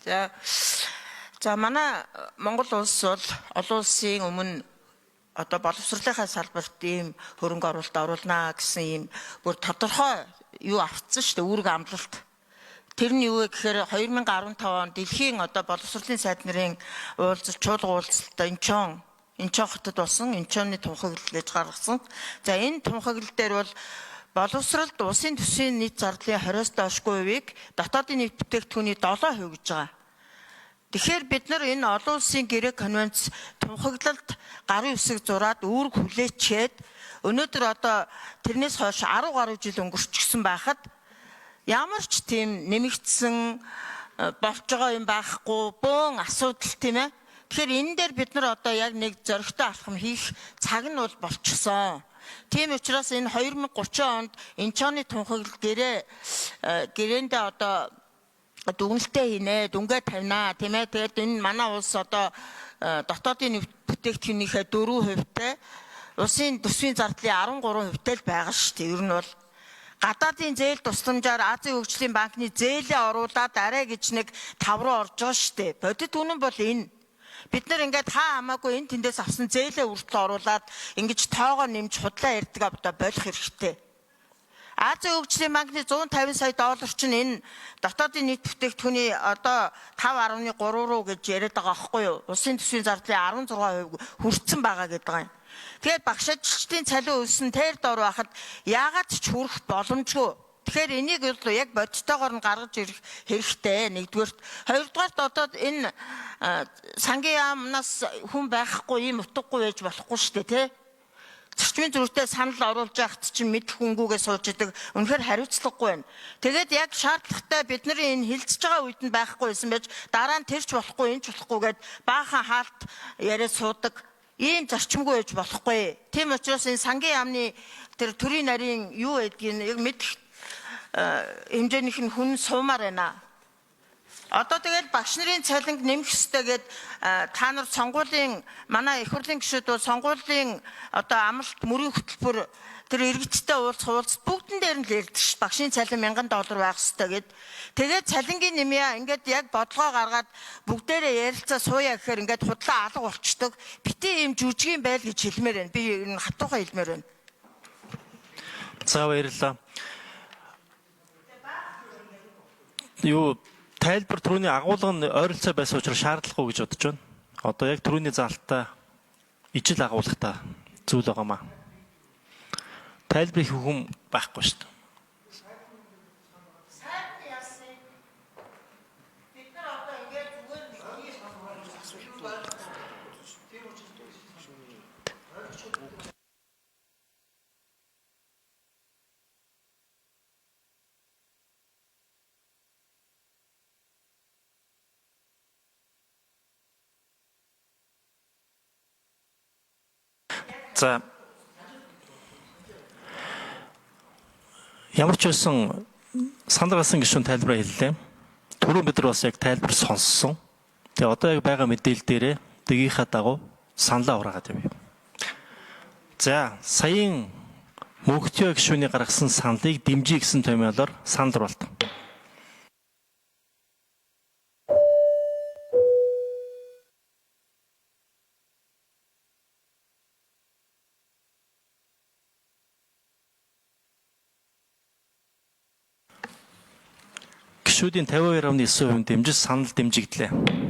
За манай Монгол улс бол олон улсын өмнө одоо боловсролынхаа салбарт ийм хөрөнгө оруулалт оруулнаа гэсэн ийм бүр тодорхой юу авцсан шүү дээ, үүрэг амлалт. Тэр нь юу вэ гэхээр 2015 онд дэлхийн одоо боловсролын сайд нарын уулзалт чуулга уулзалтаа Инчон хотод болсон Инчоны тунхаглал гэж гаргасан. За энэ тунхаглал дээр бол боловсролд улсын төсвийн нийт зардлын 20-оос доошгүй хувийг дотоодын нийт бүтээгдэхүүний 7% гэж байгаа. Тэгэхээр бид нар энэ олон улсын гэрээ конвенц тунхаглалд гарын үсэг зураад үүрэг хүлээчээд өнөөдөр одоо тэрнээс хойш 10 гаруй жил өнгөрчихсөн байхад ямар ч тийм нэмэгдсэн болж байгаа юм байхгүй, бөөн асуудал тийм ээ. Тэгэхээр энэ дээр бид нар одоо яг нэг зөрөгтэй алхам хийх цаг нь бол болчихсон. Тийм учраас энэ 2030 онд Инчоны тунхаглал гэрээндээ одоо дүгнэлтээ хийнэ, дүнгээ тавина тийм ээ. Тэгээд энэ манай улс одоо дотоодын бүтээгдэхүүнийхээ 4%-тай улсын төсвийн зардлын 13%-тай л байгаа шүү дээ. Ер нь бол гадаадын зээл тусламжаар Азийн хөгжлийн банкны зээлээ оруулаад арай гэж нэг 5 руу орж байгаа шүү дээ. Бодит үнэн бол энэ. Бид нар ингээд хамаагүй энэ тэндээс авсан зээлээ үртэл оруулаад ингэж тоогоо нэмж худлаа ярьдаг одоо болох хэрэгтэй. Азийн хөгжлийн банкны 150 сая доллар чинь энэ дотоодын нийт бүтээгдэхүүний одоо 5.3 руу гэж яриад байгаа байхгүй юу? Улсын төсвийн зардлын 16% хүрсэн байгаа гэдэг байгаа юм. Тэгээд багш ажилчдын цалин өссөн тэр дор байхад яагаад ч хүрэх боломжгүй. Тэгэхээр энийг бол яг бодтойгоор нь гаргаж ирэх хэрэгтэй нэгдүгээрт. Хоёрдугаарт одоо энэ сангийн яамнаас хүн байхгүй ийм утгагүй байж болохгүй шүү дээ тий. Зарчмын зөрүүтэй санал оруулж яхад чинь мэдэх хөнгүүгээ сууж идэг. Үнэхээр хариуцлагагүй байна. Тэгээд яг шаардлагатай бидний энэ хилцэж байгаа үед нь байхгүй байсан байж дараа нь тэрч болохгүй энэ ч болохгүй гэд баахан хаалт яриад суудаг. Ийм зарчимгүй байж болохгүй. Тийм учраас энэ сангийн яамны тэр төрийн нарийн юу гэдгийг яг мэдэх хэмжээнийх нь хүн суумаар байна. Одоо тэгэл багш нарын цалинг нэмэх ёстой гэд та нар сонгуулийн манай их хурлын гишүүд бол сонгуулийн одоо амлалт мөрийн хөтөлбөр тэр иргэдтэй уулзах бүгдэн дээр нь л ярьдаг ш. Багшийн цалин $1000 байх ёстой гэд. Тэгээд цалингийн нэмья ингээд яг бодлогоо гаргаад бүгдээрээ ярилцаа сууя гэхээр ингээд худлаа алга болчдөг. Бити ийм жүжигийн байл гэж хэлмээр байна. Би энэ хатуухан хэлмээр байна. За баярлалаа. Юу тайлбар түрүүний агуулга нь ойролцоо байсан учраас шаардлагагүй гэж бодож байна. Одоо яг түрүүний заалтаа ижил агуулгатай зүйл байгаамаа. Тайлбар их хүм байхгүй шүү дээ. За ямар ч байсан санал гарсан гишүүн тайлбараа хэллээ. Түрүү бид нар бас яг тайлбар сонссон. Тэгээ одоо яг байгаа мэдээлэл дээрээ дэгийнхаа дагуу саналаа ураагаад явъя. За саяын мөнхтөө гишүүний гаргасан саналыг дэмжиж гэсэн томьёолоор санал оруулалт. Гишүүдийн 52.9% дэмжиж санал дэмжигдлээ.